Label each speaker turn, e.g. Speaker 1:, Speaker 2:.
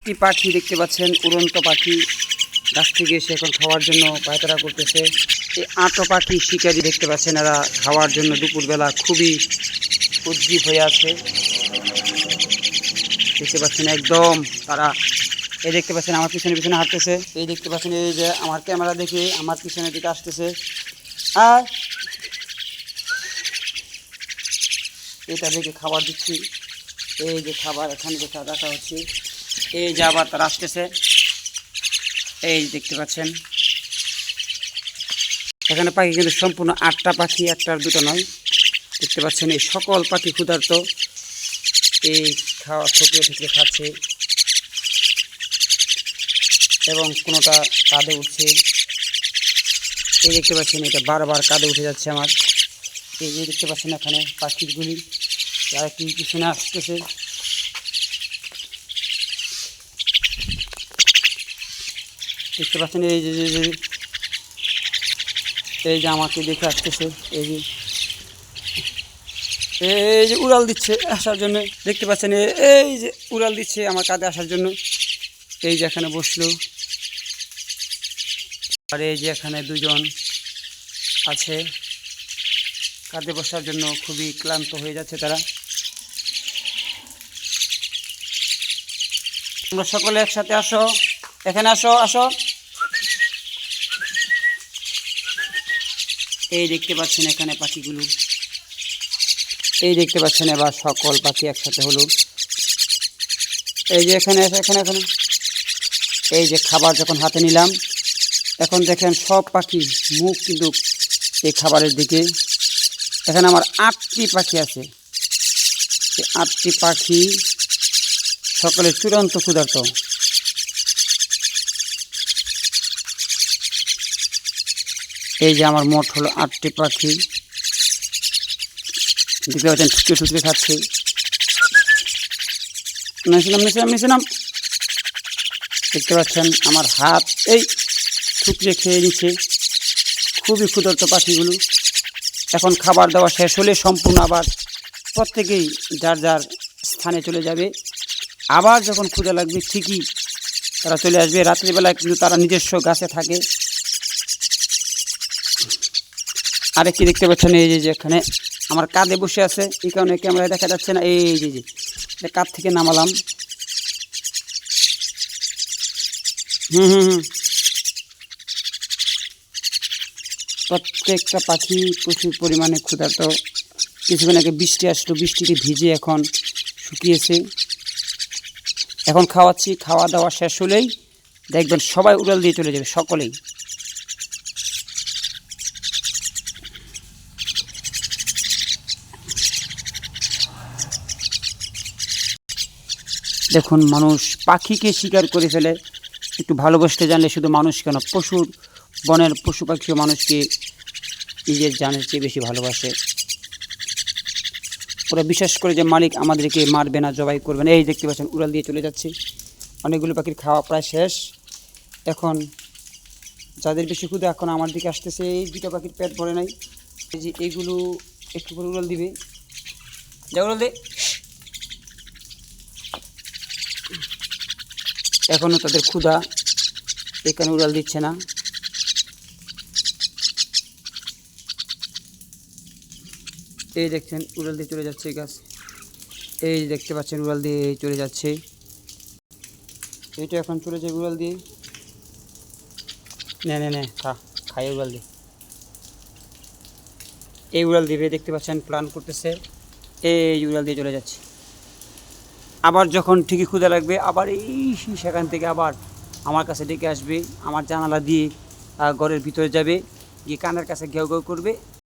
Speaker 1: আটটি পাখি দেখতে পাচ্ছেন, উড়ন্ত পাখি গাছ থেকে এসে এখন খাওয়ার জন্য পায়তারা করতেছে। এই 8টা পাখি শিকারি দেখতে পাচ্ছেন, এরা খাওয়ার জন্য দুপুরবেলা খুবই উদ্গ্রীব হয়ে আছে। দেখতে পাচ্ছেন একদম তারা, এই দেখতে পাচ্ছেন আমার পিছনে পিছনে হাঁটতেছে। এই দেখতে পাচ্ছেন এই যে আমার ক্যামেরা দেখে আমার পিছনের দিকে আসতেছে। আর এটা দেখে খাবার দিচ্ছি, এই যে খাবার এখানে দেখা রাখা হচ্ছে। এই যে আবার তারা আসতেছে, এই দেখতে পাচ্ছেন এখানে পাখি কিন্তু সম্পূর্ণ 8টা পাখি, 1টা আর 2টা নয়। দেখতে পাচ্ছেন এই সকল পাখি ক্ষুধার্ত, এই খাওয়া ঠুকরে ঠুকরে খাচ্ছে এবং কোনোটা কাঁধে উঠছে। এই দেখতে পাচ্ছেন এটা বারবার কাঁধে উঠে যাচ্ছে আমার। এই যে দেখতে পাচ্ছেন এখানে পাখিগুলি যারা কি পিছনে আসতেছে। দেখতে পাচ্ছেন এই যে এই যে আমাকে দেখে আসতেছে, এই যে উড়াল দিচ্ছে আসার জন্য। দেখতে পাচ্ছেন এই যে উড়াল দিচ্ছে আমার কাঁধে আসার জন্য। এই যে এখানে বসলো, আর এই যে এখানে 2জন আছে কাঁধে বসার জন্য, খুবই ক্লান্ত হয়ে যাচ্ছে তারা। তোমরা সকলে একসাথে আসো, এখানে আসো আসো। এই দেখতে পাচ্ছেন এখানে পাখিগুলো, এই দেখতে পাচ্ছেন এবার সকল পাখি একসাথে হলো। এই যে এখানে এখানে এখানে এই যে খাবার যখন হাতে নিলাম, এখন দেখেন সব পাখি মুখ কিন্তু এই খাবারের দিকে। এখানে আমার 8টি পাখি আছে, এই 8টি পাখি সকলে চূড়ান্ত ক্ষুধার্ত। এই যে আমার মোট হলো 8টি পাখি। দেখতে পাচ্ছেন ঠুকরে ঠুকরে খাচ্ছে। নিয়েছিলাম। দেখতে পাচ্ছেন আমার হাত এই ঠুকরে খেয়ে নিচ্ছে, খুবই ক্ষুধার্ত পাখিগুলো। এখন খাবার দেওয়া শেষ হলে সম্পূর্ণ আবার প্রত্যেকেই যার যার স্থানে চলে যাবে। আবার যখন ক্ষুধা লাগবে ঠিকই তারা চলে আসবে। রাত্রিবেলায় কিন্তু তারা নিজস্ব গাছে থাকে। আরেকটি দেখতে পাচ্ছেন এই যে এখানে আমার কাঁধে বসে আছে, এই কারণে ক্যামেরায় দেখা যাচ্ছে না। এই যে কাঁধ থেকে নামালাম। প্রত্যেকটা পাখি প্রচুর পরিমাণে ক্ষুধার্ত। কিছুক্ষণ আগে বৃষ্টি আসলো, বৃষ্টিতে ভিজে এখন শুকিয়েছে। এখন খাওয়াচ্ছি, খাওয়া দাওয়া শেষ হলেই দেখবেন সবাই উড়াল দিয়ে চলে যাবে, সকলেই। দেখুন মানুষ পাখিকে শিকার করে ফেলে। একটু ভালোবাসতে জানলে শুধু মানুষ কেন, পশুর বনের পশু পাখিও মানুষকে নিজের জানের চেয়ে বেশি ভালোবাসে। ওরা বিশ্বাস করে যে মালিক আমাদেরকে মারবে না, জবাই করবে না। এই দেখতে পাচ্ছেন উড়াল দিয়ে চলে যাচ্ছে। অনেকগুলো পাখির খাওয়া প্রায় শেষ। এখন যাদের বেশি ক্ষুধা এখন আমার দিকে আসতেছে। এই 2টা পাখির পেট ভরে নাই, এই যে এইগুলো একটু করে উড়াল দিবে। যা উড়াল দে। এখনও তাদের ক্ষুধা, এখানে উড়াল দিচ্ছে না। এই দেখছেন উড়াল দিয়ে চলে যাচ্ছে গাছ। এই দেখতে পাচ্ছেন উড়াল দিয়ে চলে যাচ্ছে। এইটা এখন চলে যাবে উড়াল দিয়ে। নে খাই উড়াল দিয়ে। এই উড়াল দিবে, দেখতে পাচ্ছেন প্ল্যান করতেছে। এই উড়াল দিয়ে চলে যাচ্ছে। আবার যখন ঠিকই ক্ষুধা লাগবে আবার এই সেখান থেকে আবার আমার কাছে ডেকে আসবে, আমার জানালা দিয়ে ঘরের ভিতরে যাবে, গিয়ে কানের কাছে ঘেউ ঘেউ করবে।